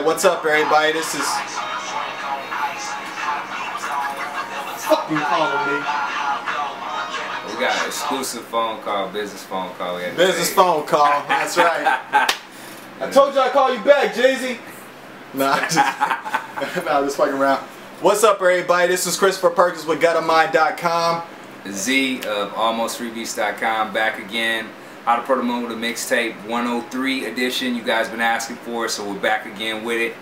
Alright, what's up everybody? This is fucking calling me. We got an exclusive phone call, business phone call. Business phone call, that's right. I told you I'd call you back, Jay-Z. Nah, just fucking around. What's up everybody? This is Christopher Perkins with GutterMind.com. Z of AlmostFreebeats.com back again. How to Promote A Mixtape 103 edition. You guys been asking for it, so we're back again with it.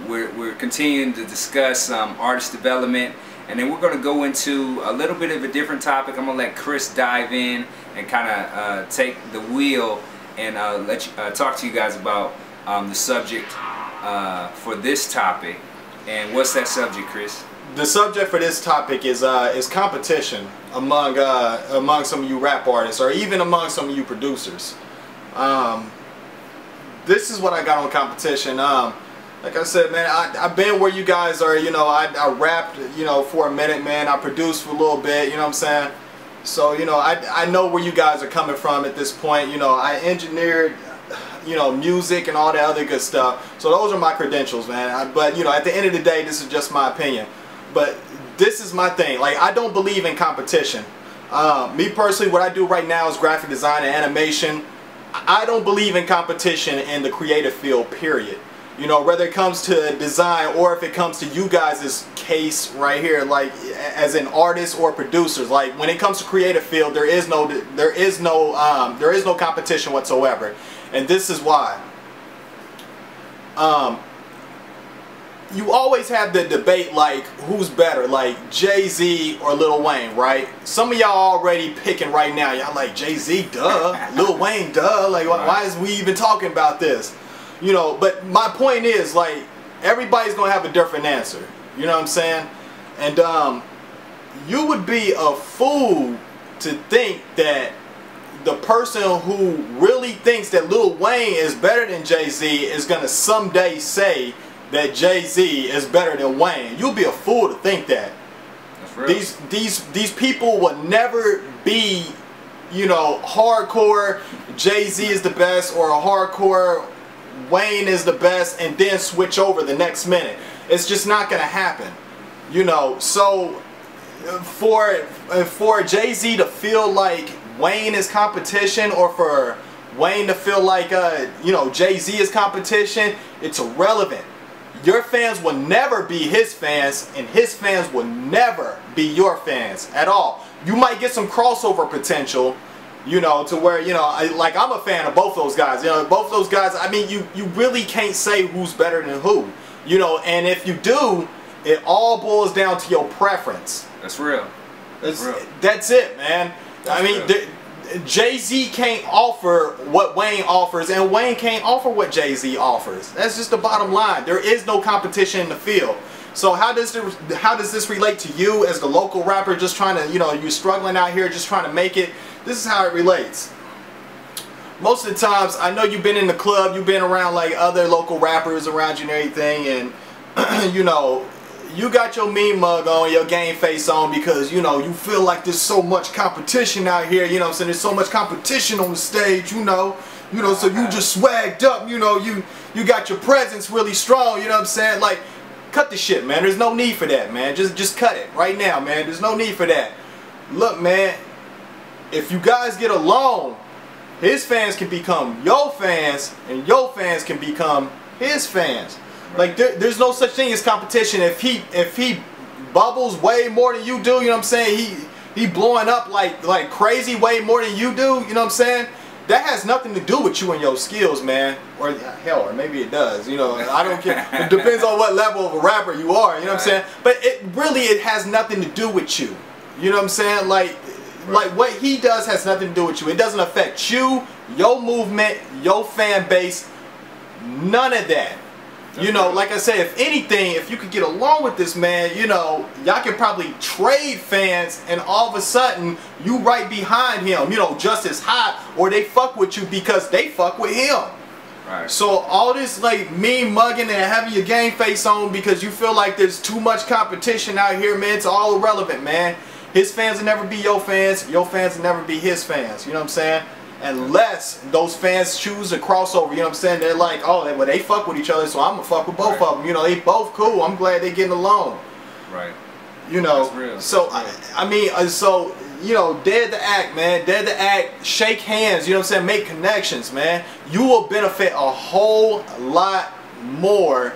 We're continuing to discuss artist development, and then we're going to go into a little bit of a different topic. I'm going to let Chris dive in and kind of take the wheel and talk to you guys about the subject for this topic. And what's that subject, Chris? The subject for this topic is competition among some of you rap artists, or even among some of you producers. This is what I got on competition. Like I said, man, I've been where you guys are. You know, I rapped, you know, for a minute, man. I produced for a little bit. You know what I'm saying? So, you know, I know where you guys are coming from at this point. You know, I engineered, you know, music and all that other good stuff. So those are my credentials, man. But, you know, at the end of the day, this is just my opinion. But this is my thing. Like, I don't believe in competition. Me personally, what I do right now is graphic design and animation. I don't believe in competition in the creative field, period. You know, whether it comes to design or if it comes to you guys' case right here, like as in artists or producers. Like when it comes to creative field, there is no competition whatsoever, and this is why. You always have the debate like who's better, like Jay-Z or Lil Wayne, right? Some of y'all already picking right now. Y'all like Jay-Z, duh. Lil Wayne, duh. Like why is we even talking about this? You know, but my point is, like, everybody's gonna have a different answer. You know what I'm saying? And you would be a fool to think that the person who really thinks that Lil Wayne is better than Jay-Z is gonna someday say that Jay-Z is better than Wayne. You'll be a fool to think that. That's real. These people will never be, you know, hardcore Jay-Z is the best or a hardcore Wayne is the best and then switch over the next minute. It's just not gonna happen. You know, so for Jay-Z to feel like Wayne is competition, or for Wayne to feel like you know, Jay-Z is competition, it's irrelevant. Your fans will never be his fans, and his fans will never be your fans at all. You might get some crossover potential, you know, to where, you know, like I'm a fan of both those guys. You know, both those guys, I mean, you really can't say who's better than who. You know, and if you do, it all boils down to your preference. That's real. That's real. That's it, man. That's I mean, Jay-Z can't offer what Wayne offers, and Wayne can't offer what Jay-Z offers. That's just the bottom line. There is no competition in the field. So how does this relate to you as the local rapper just trying to, you know, you're struggling out here just trying to make it? This is how it relates. Most of the times, I know you've been in the club, you've been around like other local rappers around you and everything, and you know, you got your mean mug on, your game face on, because, you know, you feel like there's so much competition out here, you know what I'm saying? There's so much competition on the stage, you know, so you just swagged up, you know, you got your presence really strong, you know what I'm saying? Like, cut the shit, man. There's no need for that, man. Just cut it right now, man. There's no need for that. Look, man, if you guys get along, his fans can become your fans, and your fans can become his fans. Like there's no such thing as competition. If he bubbles way more than you do, you know what I'm saying? He blowing up like crazy way more than you do, you know what I'm saying? That has nothing to do with you and your skills, man. Or hell, or maybe it does. You know, I don't care. It depends on what level of a rapper you are. You know what I'm saying? But it has nothing to do with you. You know what I'm saying? Like what he does has nothing to do with you. It doesn't affect you, your movement, your fan base. None of that. You know, like I said, if anything, if you could get along with this man, you know, y'all can probably trade fans, and all of a sudden you right behind him, you know, just as hot, or they fuck with you because they fuck with him. Right. So all this like mean mugging and having your game face on because you feel like there's too much competition out here, man, it's all irrelevant, man. His fans will never be your fans will never be his fans, you know what I'm saying? unless those fans choose a crossover. You know what I'm saying? They're like, oh, well, they fuck with each other, so I'm gonna fuck with both of them. You know, they both cool. I'm glad they getting along. Right. You know. That's real. So I mean, so you know, dead to act, man. Dead to act. Shake hands. You know what I'm saying? Make connections, man. You will benefit a whole lot more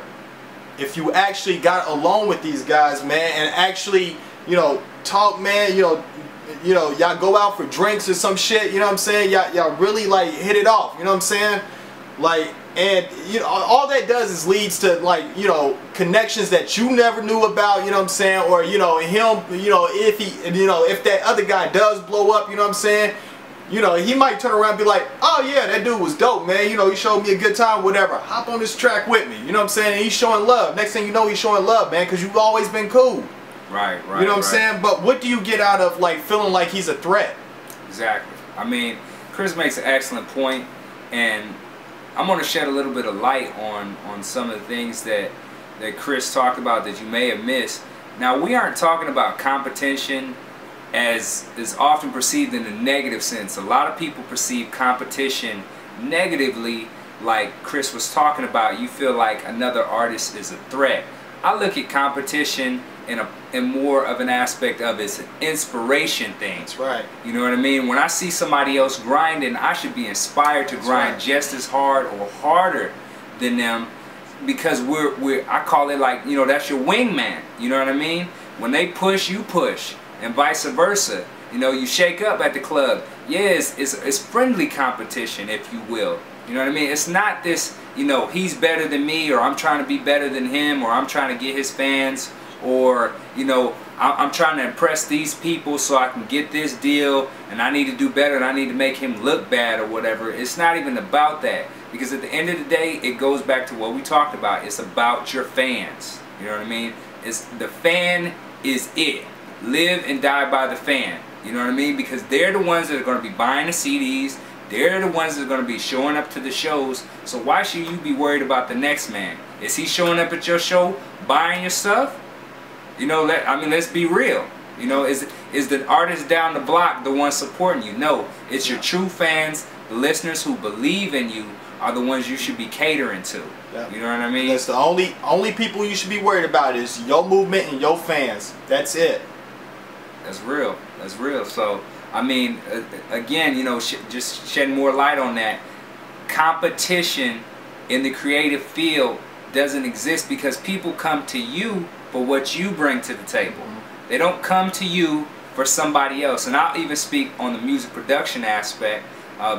if you actually got along with these guys, man, and actually, you know, talk, man. You know, y'all go out for drinks or some shit. You know what I'm saying? Y'all really like hit it off. You know what I'm saying? Like, and you know, all that does is leads to, like, you know, connections that you never knew about. You know what I'm saying? Or, you know, him, you know, if he, you know, if that other guy does blow up, you know what I'm saying? You know, he might turn around and be like, oh yeah, that dude was dope, man. You know, he showed me a good time, whatever. Hop on this track with me. You know what I'm saying? And he's showing love. Next thing you know, he's showing love, man, because you've always been cool. Right. You know what I'm saying? But what do you get out of, like, feeling like he's a threat? Exactly. I mean, Chris makes an excellent point, and I'm going to shed a little bit of light on some of the things that Chris talked about that you may have missed. Now, we aren't talking about competition as is often perceived in a negative sense. A lot of people perceive competition negatively, like Chris was talking about. You feel like another artist is a threat. I look at competition in more of an aspect of it's an inspiration thing. That's right. You know what I mean? When I see somebody else grinding, I should be inspired to grind just as hard or harder than them, because I call it, like, you know, that's your wingman. You know what I mean? When they push, you push, and vice versa. You know, you shake up at the club. Yeah, it's friendly competition, if you will. You know what I mean? It's not this, you know, he's better than me, or I'm trying to be better than him, or I'm trying to get his fans, or, you know, I'm trying to impress these people so I can get this deal, and I need to do better, and I need to make him look bad or whatever. It's not even about that, because at the end of the day, it goes back to what we talked about. It's about your fans. You know what I mean? It's the fan is it. Live and die by the fan. You know what I mean? Because they're the ones that are going to be buying the CDs. They're the ones that are going to be showing up to the shows. So why should you be worried about the next man? Is he showing up at your show buying your stuff? You know, I mean, let's be real. You know, is the artist down the block the one supporting you? No, it's your true fans, the listeners who believe in you are the ones you should be catering to. Yep. You know what I mean? That's the only people you should be worried about is your movement and your fans. That's it. That's real. That's real. So, I mean, again, you know, just shedding more light on that. Competition in the creative field doesn't exist because people come to you for what you bring to the table. They don't come to you for somebody else. And I'll even speak on the music production aspect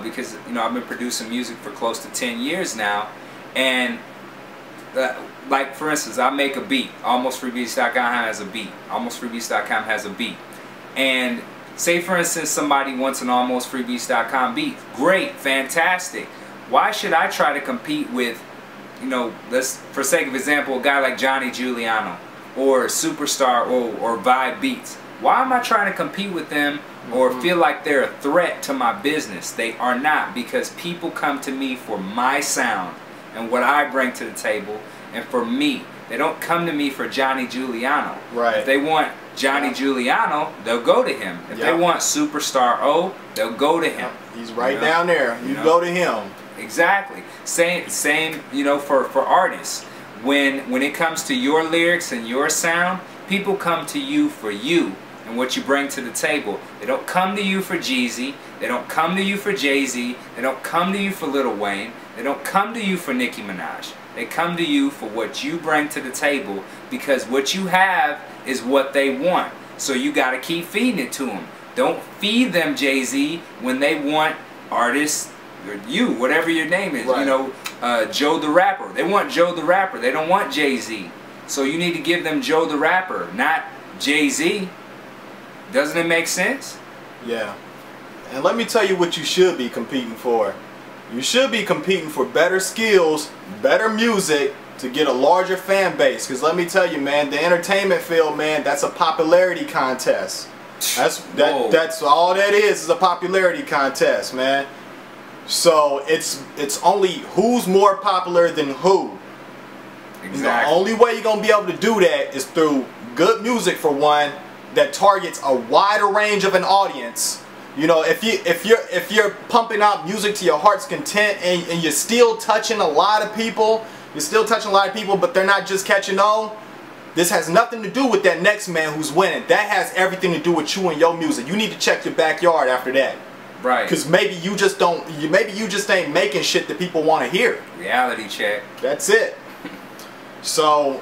because, you know, I've been producing music for close to 10 years now. And like, for instance, I make a beat. AlmostFreeBeats.com has a beat. AlmostFreeBeats.com has a beat. And say, for instance, somebody wants an AlmostFreeBeats.com beat. Great, fantastic. Why should I try to compete with, you know, let's, for sake of example, a guy like Johnny Giuliano or Superstar or Vibe Beats? Why am I trying to compete with them or feel like they're a threat to my business? They are not, because people come to me for my sound and what I bring to the table, and for me. They don't come to me for Johnny Giuliano. Right. If they want Johnny Giuliano, they'll go to him. If they want Superstar O, they'll go to him. He's right down there. You go to him. Exactly. Same, you know, for artists. When it comes to your lyrics and your sound, people come to you for you and what you bring to the table. They don't come to you for Jeezy. They don't come to you for Jay-Z. They don't come to you for Lil Wayne. They don't come to you for Nicki Minaj. They come to you for what you bring to the table, because what you have is what they want. So you got to keep feeding it to them. Don't feed them Jay-Z when they want artists, or you, whatever your name is. Right. You know, Joe the Rapper. They want Joe the Rapper. They don't want Jay-Z. So you need to give them Joe the Rapper, not Jay-Z. Doesn't it make sense? Yeah. And let me tell you what you should be competing for. You should be competing for better skills, better music, to get a larger fan base. Because let me tell you, man, the entertainment field, man, that's a popularity contest. That's all that is a popularity contest, man. So it's only who's more popular than who. Exactly. The only way you're gonna be able to do that is through good music, for one, that targets a wider range of an audience, You know, if you're pumping out music to your heart's content and you're still touching a lot of people, but they're not just catching on, this has nothing to do with that next man who's winning. That has everything to do with you and your music. You need to check your backyard after that. Right. Because maybe you just ain't making shit that people want to hear. Reality check. That's it. So,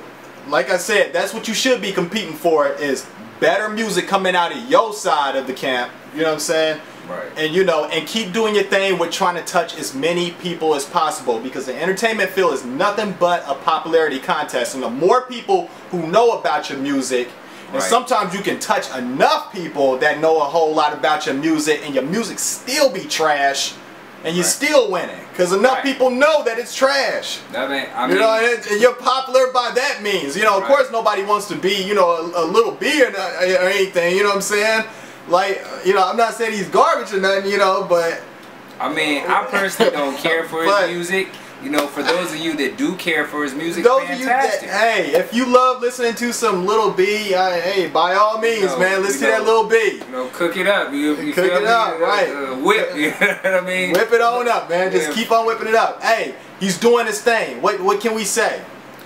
like I said, that's what you should be competing for, is better music coming out of your side of the camp. You know what I'm saying? Right. And you know, and keep doing your thing with trying to touch as many people as possible, because the entertainment field is nothing but a popularity contest. And the more people who know about your music, and sometimes you can touch enough people that know a whole lot about your music, and your music still be trash, and you're still winning, because enough people know that it's trash. I mean, you know, and you're popular by that means. You know, of course, nobody wants to be, you know, a little B or anything. You know what I'm saying? Like, you know, I'm not saying he's garbage or nothing, you know, but I mean, I personally don't care for his music. You know, for those of you that do care for his music, fantastic. Hey, if you love listening to some Lil B, hey, by all means, man, listen to that Lil B. You know, cook it up. You cook it up, right? Whip, you know what I mean? Whip it on up, man. Just keep on whipping it up. Hey, he's doing his thing. What can we say?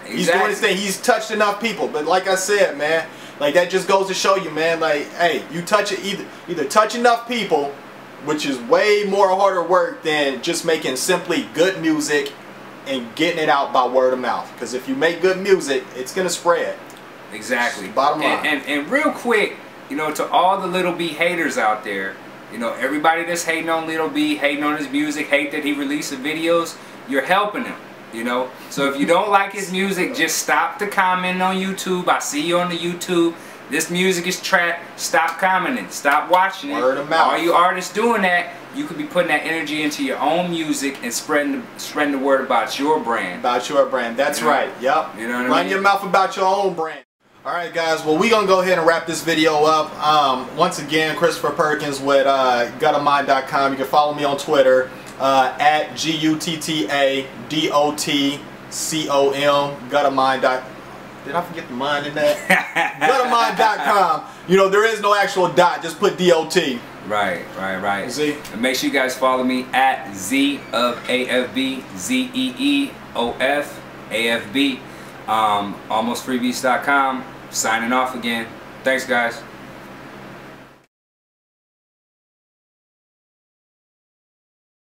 Exactly. He's doing his thing. He's touched enough people. But like I said, man, like that just goes to show you, man. Like, hey, you touch it, either touch enough people, which is way more harder work than just making simply good music and getting it out by word of mouth. Because if you make good music, it's gonna spread. Exactly. Bottom line. And real quick, you know, to all the Lil B haters out there, you know, everybody that's hating on Lil B, hating on his music, hate that he releases videos, you're helping him. You know, so if you don't like his music, just stop the commenting on YouTube. I see you on the YouTube. This music is trash. Stop commenting. Stop watching it. Word of mouth. All you artists doing that, you could be putting that energy into your own music and spreading the word about your brand. About your brand. That's right. Yep. You know what I mean? Run your mouth about your own brand. Alright guys, well, we're going to go ahead and wrap this video up. Once again, Christopher Perkins with guttermind.com. You can follow me on Twitter at GUTTADOTCOM. Guttermind. Did I forget the mind in that? Guttermind.com. You know, there is no actual dot. Just put DOT. Right. You see? And make sure you guys follow me at Z of AFB, ZEEOF AFB. AlmostFreebeats.com. Signing off again. Thanks, guys.